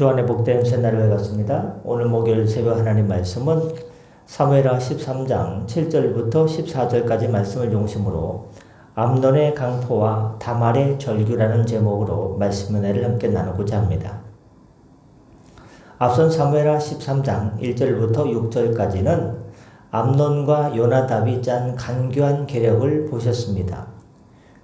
주안의 복된 새날을 밝았습니다. 오늘 목요일 새벽 하나님 말씀은 사무엘하 13장 7절부터 14절까지 말씀을 중심으로 암논의 강포와 다말의 절규라는 제목으로 말씀 은혜를 함께 나누고자 합니다. 앞선 사무엘하 13장 1절부터 6절까지는 암논과 요나답이 짠 간교한 계략을 보셨습니다.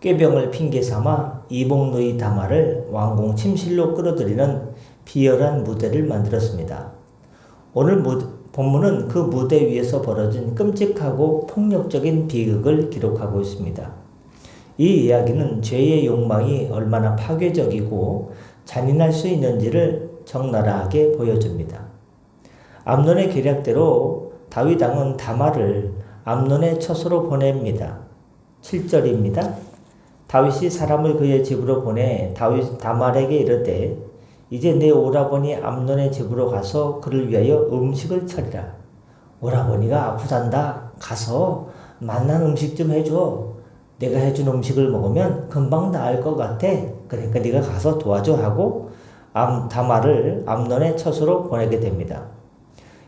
꾀병을 핑계삼아 이복누이 다말을 왕궁 침실로 끌어들이는 비열한 무대를 만들었습니다. 오늘 본문은 그 무대 위에서 벌어진 끔찍하고 폭력적인 비극을 기록하고 있습니다. 이 이야기는 죄의 욕망이 얼마나 파괴적이고 잔인할 수 있는지를 적나라하게 보여줍니다. 암논의 계략대로 다윗 왕은 다말을 암논의 처소로 보냅니다. 7절입니다. 다윗이 사람을 그의 집으로 보내 다말에게 이르되 이제 내 오라버니 암논의 집으로 가서 그를 위하여 음식을 차리라. 오라버니가 아프단다. 가서 맛난 음식 좀 해줘. 내가 해준 음식을 먹으면 금방 나을 것 같아. 그러니까 네가 가서 도와줘 하고 다말을 암논의 처소로 보내게 됩니다.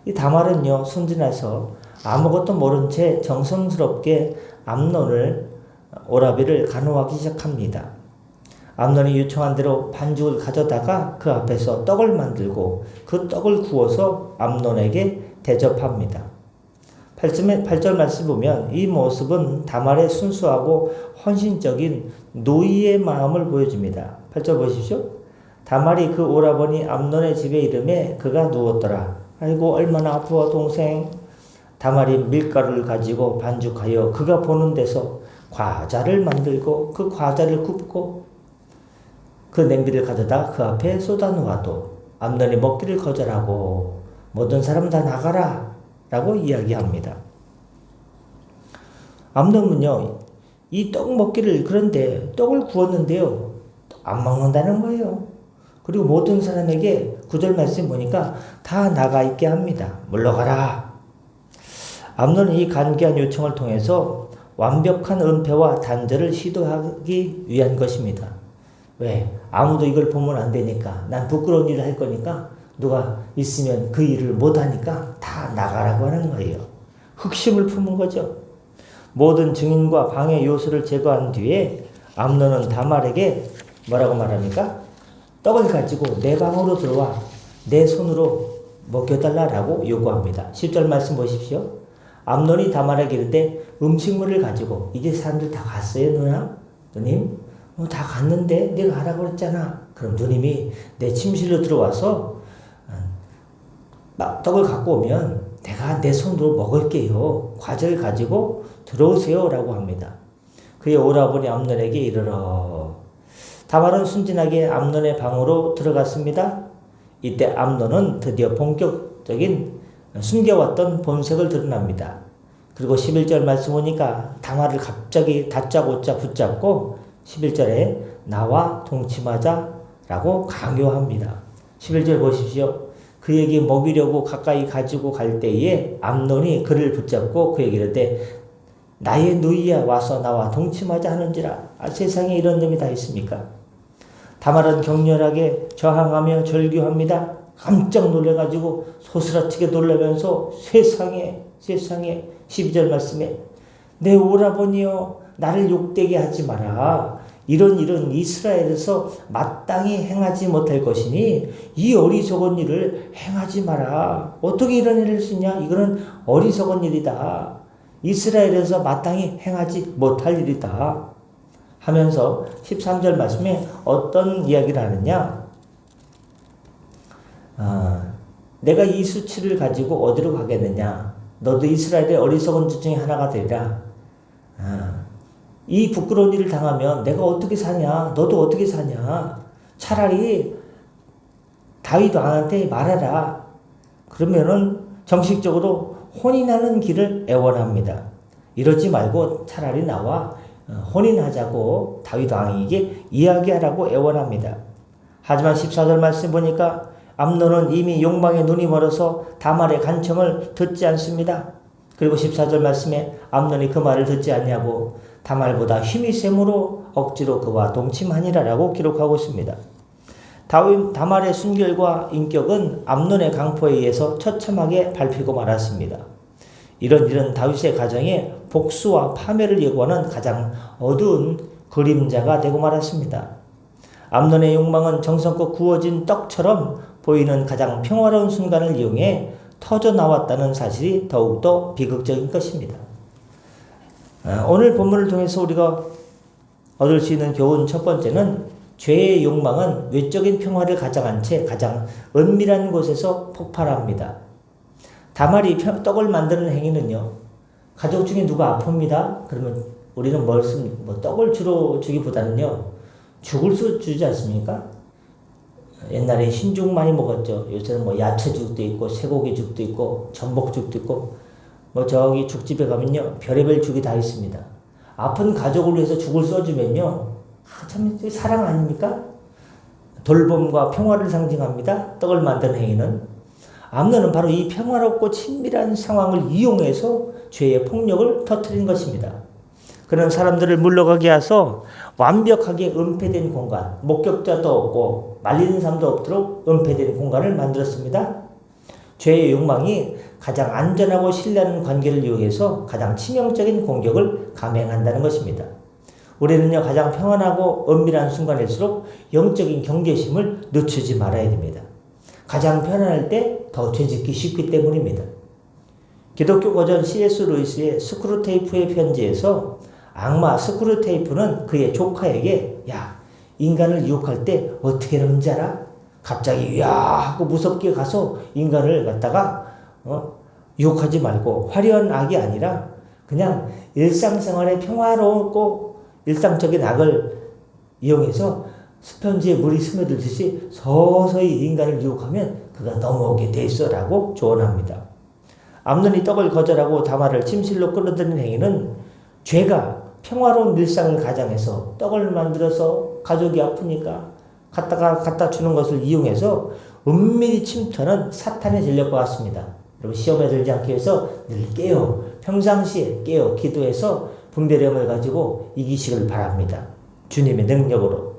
이 다말은요, 순진해서 아무것도 모른 채 정성스럽게 암논을 오라비를 간호하기 시작합니다. 암논이 요청한 대로 반죽을 가져다가 그 앞에서 떡을 만들고 그 떡을 구워서 암논에게 대접합니다. 8절 말씀 보면 이 모습은 다말의 순수하고 헌신적인 노이의 마음을 보여줍니다. 8절 보십시오. 다말이 그 오라버니 암논의 집에 이르매 그가 누웠더라. 아이고 얼마나 아프어 동생. 다말이 밀가루를 가지고 반죽하여 그가 보는 데서 과자를 만들고 그 과자를 굽고 그 냄비를 가져다 그 앞에 쏟아놓아도 암논이 먹기를 거절하고 모든 사람 다 나가라 라고 이야기합니다. 암논은요, 이 떡 먹기를 그런데 떡을 구웠는데요, 안 먹는다는 거예요. 그리고 모든 사람에게 9절 말씀 보니까 다 나가 있게 합니다. 물러가라. 암논은 이 간계한 요청을 통해서 완벽한 은폐와 단절을 시도하기 위한 것입니다. 왜? 아무도 이걸 보면 안 되니까. 난 부끄러운 일을 할 거니까 누가 있으면 그 일을 못하니까 다 나가라고 하는 거예요. 흑심을 품은 거죠. 모든 증인과 방해 요소를 제거한 뒤에 암논은 다말에게 뭐라고 말합니까? 떡을 가지고 내 방으로 들어와 내 손으로 먹여달라고 요구합니다. 10절 말씀 보십시오. 암논이 다말에게 이르되 음식물을 가지고 이제 사람들 다 갔어요 누님? 다 갔는데 내가 하라고 그랬잖아. 그럼 누님이 내 침실로 들어와서 떡을 갖고 오면 내가 내 손으로 먹을게요. 과자를 가지고 들어오세요 라고 합니다. 그의 오라버니 암논에게 이르러. 다말은 순진하게 암논의 방으로 들어갔습니다. 이때 암논은 드디어 본격적인 숨겨왔던 본색을 드러납니다. 그리고 11절 말씀 보니까 다말을 갑자기 다짜고짜 붙잡고 11절에 나와 동침하자 라고 강요합니다. 11절 보십시오. 그에게 먹이려고 가까이 가지고 갈 때에 암논이 그를 붙잡고 그에게 이르되 나의 누이야 와서 나와 동침하자 하는지라. 세상에 이런 놈이 다 있습니까? 다말은 격렬하게 저항하며 절규합니다. 깜짝 놀래가지고 소스라치게 놀라면서 세상에 12절 말씀에 내 오라버니여 나를 욕되게 하지 마라. 이런 일은 이스라엘에서 마땅히 행하지 못할 것이니 이 어리석은 일을 행하지 마라. 어떻게 이런 일을 할 수 있냐? 이거는 어리석은 일이다. 이스라엘에서 마땅히 행하지 못할 일이다. 하면서 13절 말씀에 어떤 이야기를 하느냐? 내가 이 수치를 가지고 어디로 가겠느냐? 너도 이스라엘의 어리석은 자 중에 하나가 되리라. 이 부끄러운 일을 당하면 내가 어떻게 사냐? 너도 어떻게 사냐? 차라리 다윗 왕한테 말해라. 그러면은 정식적으로 혼인하는 길을 애원합니다. 이러지 말고 차라리 나와 혼인하자고 다윗 왕에게 이야기하라고 애원합니다. 하지만 14절 말씀 보니까 암논은 이미 욕망에 눈이 멀어서 다말의 간청을 듣지 않습니다. 그리고 14절 말씀에 암논이 그 말을 듣지 않냐고 다말보다 힘이 세므로 억지로 그와 동침하니라라고 기록하고 있습니다. 다말의 순결과 인격은 암논의 강포에 의해서 처참하게 밟히고 말았습니다. 이런 일은 다윗의 가정에 복수와 파멸을 예고하는 가장 어두운 그림자가 되고 말았습니다. 암논의 욕망은 정성껏 구워진 떡처럼 보이는 가장 평화로운 순간을 이용해 터져 나왔다는 사실이 더욱더 비극적인 것입니다. 오늘 본문을 통해서 우리가 얻을 수 있는 교훈 첫 번째는 죄의 욕망은 외적인 평화를 가장한 채 가장 은밀한 곳에서 폭발합니다. 다말이 떡을 만드는 행위는요, 가족 중에 누가 아픕니다. 그러면 우리는 떡을 주로 주기보다는요, 죽을 수 주지 않습니까? 옛날에 흰죽 많이 먹었죠. 요새는 야채죽도 있고, 쇠고기죽도 있고, 전복죽도 있고, 저기 죽집에 가면요, 별의별 죽이 다 있습니다. 아픈 가족을 위해서 죽을 써주면요, 참 사랑 아닙니까? 돌봄과 평화를 상징합니다. 떡을 만드는 행위는. 암논은 바로 이 평화롭고 친밀한 상황을 이용해서 죄의 폭력을 터뜨린 것입니다. 그는 사람들을 물러가게 해서 완벽하게 은폐된 공간, 목격자도 없고 말리는 사람도 없도록 은폐된 공간을 만들었습니다. 죄의 욕망이 가장 안전하고 신뢰하는 관계를 이용해서 가장 치명적인 공격을 감행한다는 것입니다. 우리는요, 가장 평안하고 은밀한 순간일수록 영적인 경계심을 늦추지 말아야 됩니다. 가장 편안할 때 더 죄짓기 쉽기 때문입니다. 기독교 고전 C.S. 루이스의 스크루테이프의 편지에서 악마 스크루테이프는 그의 조카에게 인간을 유혹할 때 어떻게 하는지 알아? 갑자기 하고 무섭게 가서 인간을 갖다가 유혹하지 말고 화려한 악이 아니라 그냥 일상생활에 평화롭고 일상적인 악을 이용해서 스펀지에 물이 스며들듯이 서서히 인간을 유혹하면 그가 넘어오게 돼 있어라고 조언합니다. 암논이 떡을 거절하고 다말을 침실로 끌어들이는 행위는 죄가 평화로운 일상을 가장해서 떡을 만들어서 가족이 아프니까 갖다 주는 것을 이용해서 은밀히 침투하는 사탄의 전략과 같습니다. 여러분, 시험에 들지 않기 위해서 늘 평상시에 기도해서 분별력을 가지고 이기시길 바랍니다. 주님의 능력으로.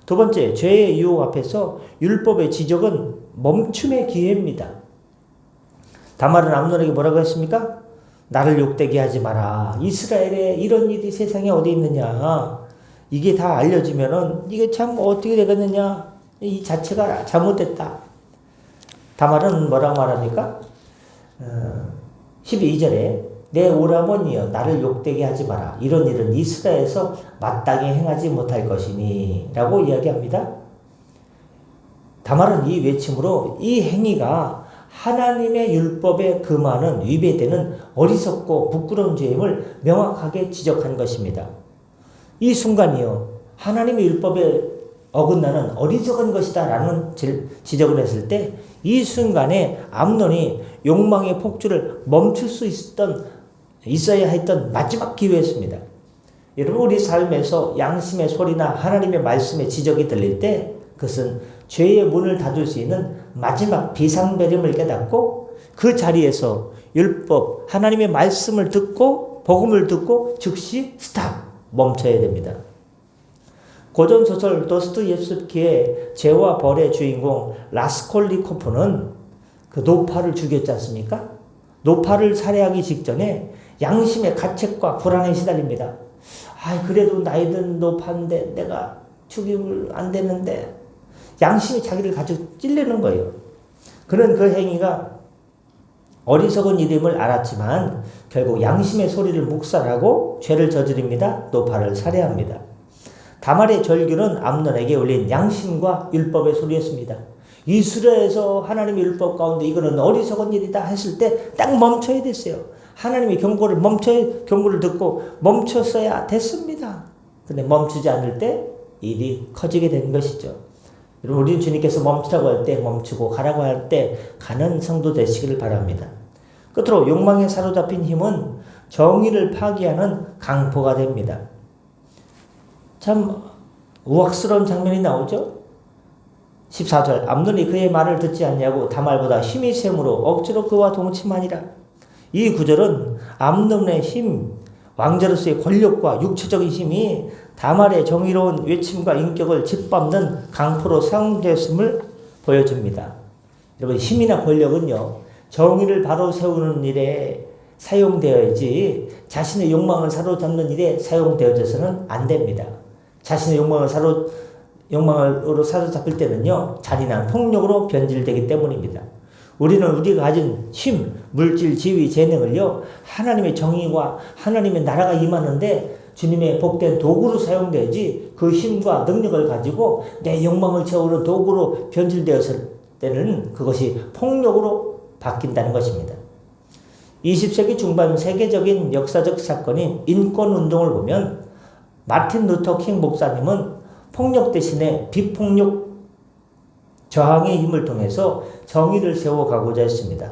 두 번째, 죄의 유혹 앞에서 율법의 지적은 멈춤의 기회입니다. 다말은 암논에게 뭐라고 했습니까? 나를 욕되게 하지 마라. 이스라엘에 이런 일이 세상에 어디 있느냐. 이게 다 알려지면은 이게 참 어떻게 되겠느냐. 이 자체가 잘못됐다. 다말은 뭐라고 말합니까? 12절에 내 오라버니여 나를 욕되게 하지 마라. 이런 일은 이스라엘에서 마땅히 행하지 못할 것이니 라고 이야기합니다. 다말은 이 외침으로 이 행위가 하나님의 율법에 금하는 위배되는 어리석고 부끄러운 죄임을 명확하게 지적한 것입니다. 이 순간이요, 하나님의 율법에 어긋나는 어리석은 것이다 라는 지적을 했을 때 이 순간에 암논이 욕망의 폭주를 멈출 수 있어야 했던 마지막 기회였습니다. 여러분, 우리 삶에서 양심의 소리나 하나님의 말씀의 지적이 들릴 때 그것은 죄의 문을 닫을 수 있는 마지막 비상벨임을 깨닫고 그 자리에서 율법, 하나님의 말씀을 듣고 복음을 듣고 즉시 멈춰야 됩니다. 고전소설 도스토옙스키의 죄와 벌의 주인공 라스콜리코프는 그 노파를 죽였지 않습니까? 노파를 살해하기 직전에 양심의 가책과 불안에 시달립니다. 그래도 나이 든 노파인데 내가 죽이면 안 되는데 양심이 자기를 가지고 찔리는 거예요. 그는 그 행위가 어리석은 일임을 알았지만 결국 양심의 소리를 묵살하고 죄를 저지릅니다. 노파를 살해합니다. 다말의 절규는 암논에게 울린 양심과 율법의 소리였습니다. 이스라엘에서 하나님의 율법 가운데 이거는 어리석은 일이다 했을 때 딱 멈춰야 됐어요. 하나님의 경고를 듣고 멈췄어야 됐습니다. 근데 멈추지 않을 때 일이 커지게 된 것이죠. 여러분, 우리는 주님께서 멈추라고 할 때 멈추고 가라고 할 때 가는 성도 되시기를 바랍니다. 끝으로 욕망에 사로잡힌 힘은 정의를 파기하는 강포가 됩니다. 참 우악스러운 장면이 나오죠. 14절 암논이 그의 말을 듣지 않냐고 다말보다 힘이 셈으로 억지로 그와 동침하니라. 이 구절은 암논의 힘, 왕자로서의 권력과 육체적인 힘이 다말의 정의로운 외침과 인격을 짓밟는 강포로 사용되었음을 보여줍니다. 여러분, 힘이나 권력은요, 정의를 바로 세우는 일에 사용되어야지 자신의 욕망을 사로잡는 일에 사용되어져서는 안 됩니다. 자신의 욕망으로 사로잡힐 때는요, 잔인한 폭력으로 변질되기 때문입니다. 우리는 우리가 가진 힘, 물질, 지위, 재능을요, 하나님의 정의와 하나님의 나라가 임하는데 주님의 복된 도구로 사용되지, 그 힘과 능력을 가지고 내 욕망을 채우는 도구로 변질되었을 때는 그것이 폭력으로 바뀐다는 것입니다. 20세기 중반 세계적인 역사적 사건인 인권운동을 보면 마틴 루터 킹 목사님은 폭력 대신에 비폭력 저항의 힘을 통해서 정의를 세워가고자 했습니다.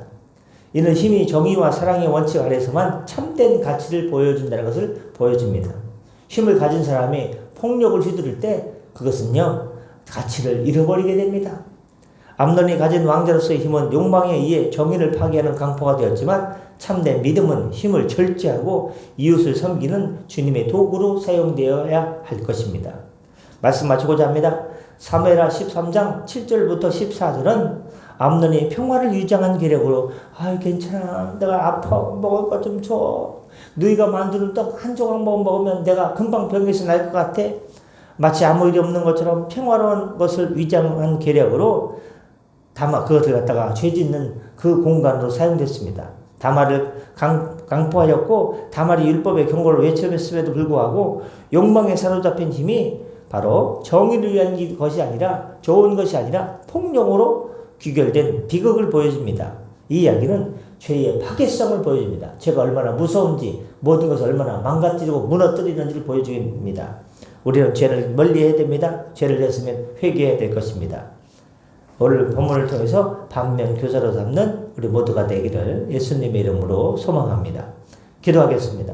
이는 힘이 정의와 사랑의 원칙 아래서만 참된 가치를 보여준다는 것을 보여줍니다. 힘을 가진 사람이 폭력을 휘두를 때 그것은요, 가치를 잃어버리게 됩니다. 암논이 가진 왕자로서의 힘은 욕망에 의해 정의를 파괴하는 강포가 되었지만 참된 믿음은 힘을 절제하고 이웃을 섬기는 주님의 도구로 사용되어야 할 것입니다. 말씀 마치고자 합니다. 사무엘하 13장 7절부터 14절은 암논이 평화를 유지한 계략으로 괜찮아, 내가 아파, 먹을 것 좀 줘, 너희가 만드는 떡 한 조각만 먹으면 내가 금방 병에서 날 것 같아, 마치 아무 일이 없는 것처럼 평화로운 것을 위장한 계략으로 그것을 갖다가 죄 짓는 그 공간으로 사용됐습니다. 다말을 강포하였고 다말이 율법의 경고를 외쳤음에도 불구하고 욕망에 사로잡힌 힘이 바로 정의를 위한 것이 아니라, 좋은 것이 아니라 폭력으로 귀결된 비극을 보여줍니다. 이 이야기는 죄의 파괴성을 보여줍니다. 죄가 얼마나 무서운지, 모든 것을 얼마나 망가뜨리고 무너뜨리는지를 보여줍니다. 우리는 죄를 멀리해야 됩니다. 죄를 했으면 회개해야 될 것입니다. 오늘 본문을 통해서 반면 교사로 삼는 우리 모두가 되기를 예수님의 이름으로 소망합니다. 기도하겠습니다.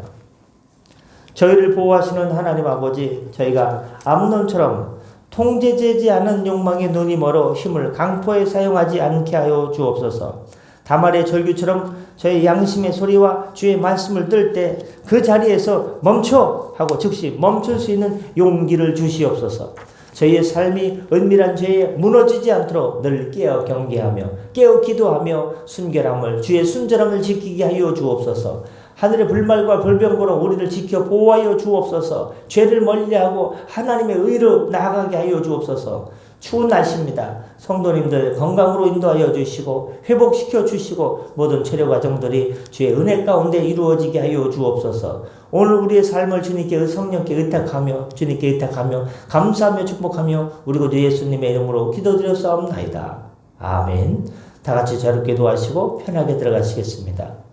저희를 보호하시는 하나님 아버지, 저희가 암논처럼 통제되지 않은 욕망에 눈이 멀어 힘을 강포에 사용하지 않게 하여 주옵소서. 다말의 절규처럼 저희 양심의 소리와 주의 말씀을 들 때 그 자리에서 멈춰 하고 즉시 멈출 수 있는 용기를 주시옵소서. 저희의 삶이 은밀한 죄에 무너지지 않도록 늘 깨어 경계하며 깨어 기도하며 순결함을, 주의 순전함을 지키게 하여 주옵소서. 하늘의 불말과 불병거로 우리를 지켜 보호하여 주옵소서. 죄를 멀리하고 하나님의 의로 나아가게 하여 주옵소서. 추운 날씨입니다. 성도님들 건강으로 인도하여 주시고 회복시켜 주시고 모든 체력 과정들이 주의 은혜 가운데 이루어지게 하여 주옵소서. 오늘 우리의 삶을 주님께 성령께 의탁하며 주님께 의탁하며 감사하며 축복하며 우리 구주 예수님의 이름으로 기도드렸사옵나이다. 아멘. 다 같이 자유롭게 기도하시고 편하게 들어가시겠습니다.